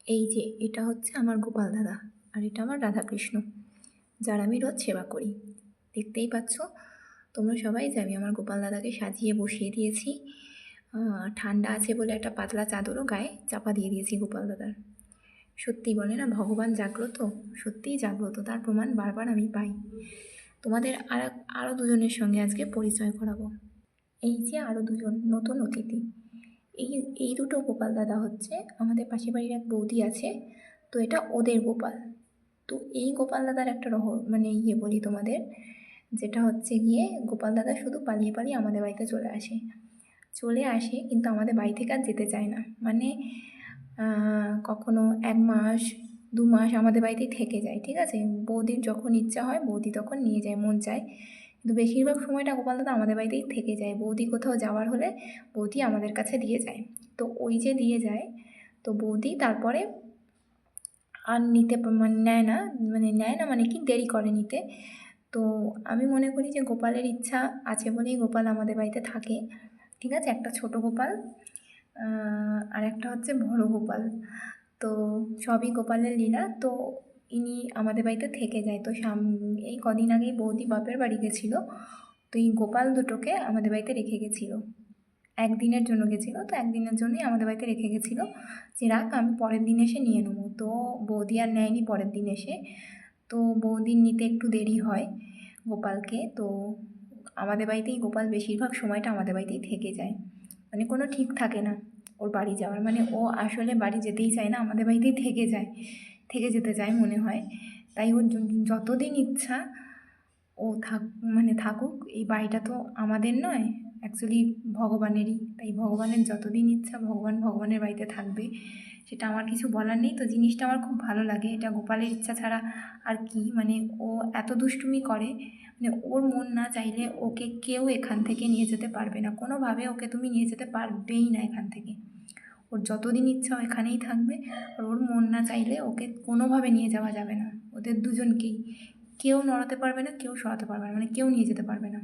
এই যে এটা হচ্ছে আমার গোপাল দাদা, আর এটা আমার রাধাকৃষ্ণ, যার আমি রোজ সেবা করি। দেখতেই পাচ্ছ তোমরা সবাই যে আমি আমার গোপাল দাদাকে সাজিয়ে বসিয়ে দিয়েছি। ঠান্ডা আছে বলে একটা পাতলা চাদরও গায়ে চাপা দিয়ে দিয়েছি গোপাল দাদার। সত্যি বলে না, ভগবান জাগ্রত, সত্যিই জাগ্রত, তার প্রমাণ বারবার আমি পাই। তোমাদের আরও দুজনের সঙ্গে আজকে পরিচয় করাবো। এই যে আরও দুজন নতুন অতিথি, এই এই দুটো গোপাল দাদা হচ্ছে আমাদের পাশের বাড়ির এক বৌদি আছে, তো এটা ওদের গোপাল। তো এই গোপাল দাদার একটা বলি তোমাদের, যেটা হচ্ছে গিয়ে গোপাল দাদা শুধু পালিয়ে পালিয়ে আমাদের বাড়িতে চলে আসে কিন্তু আমাদের বাড়ি থেকে আর যেতে চায় না। কখনো 1 মাস 2 মাস আমাদের বাড়িতেই থেকে যায়, ঠিক আছে। বৌদির যখন ইচ্ছা হয় বৌদি তখন নিয়ে যায়, মন চায়, কিন্তু বেশিরভাগ সময়টা গোপাল দাদা আমাদের বাড়িতেই থেকে যায়। বৌদি কোথাও যাওয়ার হলে বৌদি আমাদের কাছে দিয়ে যায়। তো ওই যে দিয়ে যায়, তো বৌদি তারপরে আর নেয় না কি দেরি করে নিতে। তো আমি মনে করি যে গোপালের ইচ্ছা আছে বলেই গোপাল আমাদের বাড়িতে থাকে, ঠিক আছে। একটা ছোট গোপাল আর একটা হচ্ছে বড় গোপাল, তো সবই গোপালের লীলা। তো ইনি আমাদের বাড়িতে থেকে যায়। তো এই কদিন আগেই বৌদি বাপের বাড়ি গেছিলো, তো এই গোপাল দুটোকে আমাদের বাড়িতে রেখে গেছিলো। একদিনের জন্য গেছিলো, তো একদিনের জন্যই আমাদের বাড়িতে রেখে গেছিলো যে রাখ, আমি পরের দিন এসে নিয়ে নেবো। তো বৌদি আর নেয়নি পরের দিন এসে, তো বৌদির নিতে একটু দেরি হয় গোপালকে। তো আমাদের বাড়িতেই গোপাল বেশিরভাগ সময়টা আমাদের বাড়িতেই থেকে যায়, কোনো ঠিক থাকে না ওর বাড়ি যাওয়ার। ও আসলে বাড়ি যেতেই চায় না, আমাদের বাড়িতেই থেকে যেতে চায় মনে হয়। তাই ওর যতদিন ইচ্ছা ও থাকুক। এই বাড়িটা তো আমাদের নয়, অ্যাকচুয়ালি ভগবানেরই, তাই ভগবানের যতদিন ইচ্ছা ভগবানের বাড়িতে থাকবে, সেটা আমার কিছু বলার নেই। তো জিনিসটা আমার খুব ভালো লাগে, এটা গোপালের ইচ্ছা ছাড়া আর কি। ও এত দুষ্টুমি করে, ওর মন না চাইলে ওকে কেউ এখান থেকে নিয়ে যেতে পারবে না, কোনোভাবে ওকে তুমি নিয়ে যেতে পারবেই না এখান থেকে। ওর যতদিন ইচ্ছা ও এখানেই থাকবে, আর ওর মন না চাইলে ওকে কোনোভাবে নিয়ে যাওয়া যাবে না। ওদের দুজনকেই কেউ নড়াতে পারবে না, কেউ সরাতে পারবে না, কেউ নিয়ে যেতে পারবে না।